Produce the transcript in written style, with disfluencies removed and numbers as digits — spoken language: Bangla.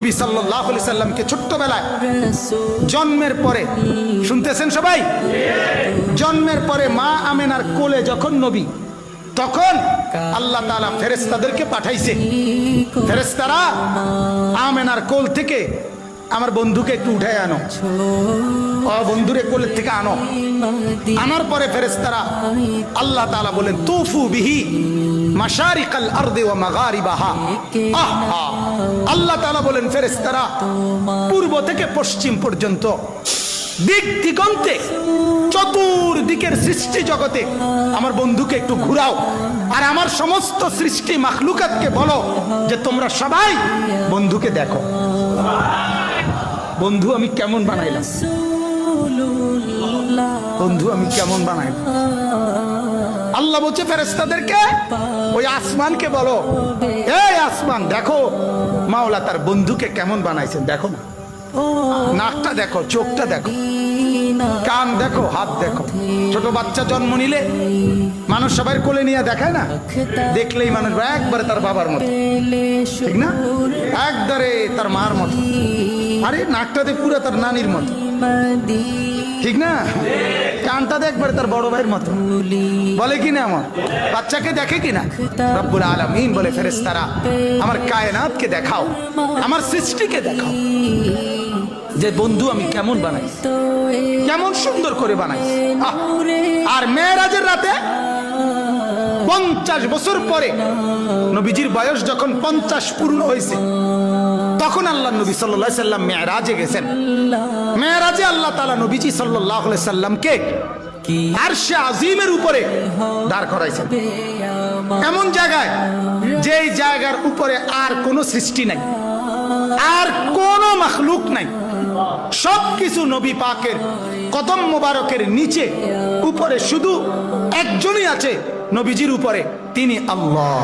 নবী সাল্লাল্লাহু আলাইহি সাল্লামকে ছোট্টবেলায় জন্মের পরে, শুনতেছেন সবাই, জন্মের পরে মা আমেনার কোলে যখন নবী, তখন আল্লাহ তাআলা ফেরেশতাদেরকে পাঠাইছে। ফেরেশতারা আমেনার কোল থেকে আমার বন্ধুকে একটু উঠায় আনো, বন্ধুরে কোলের থেকে আনো। আনার পরে ফেরেশতারা আল্লাহ তাআলা বলেন তুফু বিহি মাশারিকাল আরদি ওয়া মাগারিবাহা। আল্লাহ তাআলা বলেন ফেরেশতারা পূর্ব থেকে পশ্চিম পর্যন্ত দিক দিগন্তে চতুর্দিকের সৃষ্টি জগতে আমার বন্ধুকে একটু ঘুরাও, আর আমার সমস্ত সৃষ্টি মাখলুকাতকে বলো যে তোমরা সবাই বন্ধুকে দেখো। বন্ধু আমি কেমন বানাইলাম, বন্ধু আমি কেমন বানাইলাম। আল্লাহ বলছে ফেরেশতাদেরকে ওই আসমানকে বলো, এই আসমান দেখো মাওলা তার বন্ধুকে কেমন বানাইছেন, দেখো না, নাকটা দেখো, চোখটা দেখো, কান দেখো, হাত দেখো। ছোট বাচ্চা জন্ম নিলে মানুষ সবাই কোলে নিয়ে দেখায় না, দেখলেই মানুষ একবারে তার বাবার মতো, ঠিক না, একবারে তার মার মতো, আরে নাকটাতে পুরো তার নানির মতো, ঠিক না, কানটাতে একবারে তার বড় ভাইয়ের মতো, বলে কি না, আমার বাচ্চাকে দেখে কিনা। রব্বুল আলামিন বলে ফেরেশতারা আমার কায়নাতকে দেখাও, আমার সৃষ্টিকে দেখাও যে বন্ধু আমি কেমন বানাই, কেমন সুন্দর করে বানাই। আর মেরাজের রাতে 50 বছর পরে নবীজির বয়স যখন 50 পূর্ণ হয়েছে, তখন আল্লাহ নবী সাল্লাল্লাহু আলাইহি সাল্লাম মেরাজে গেছেন। মেরাজে আল্লাহ তাআলা নবীজি সাল্লাল্লাহু আলাইহি সাল্লামকে আরশে আজিমের উপরে দাঁড় করাইছেন, এমন জায়গায় যেই জায়গার উপরে আর কোনো সৃষ্টি নাই, আর কোনো মাখলুক নাই, সবকিছু নবী পাকের কদম মোবারকের নিচে, উপরে শুধু একজনই আছে নবীজির উপরে, তিনি আল্লাহ।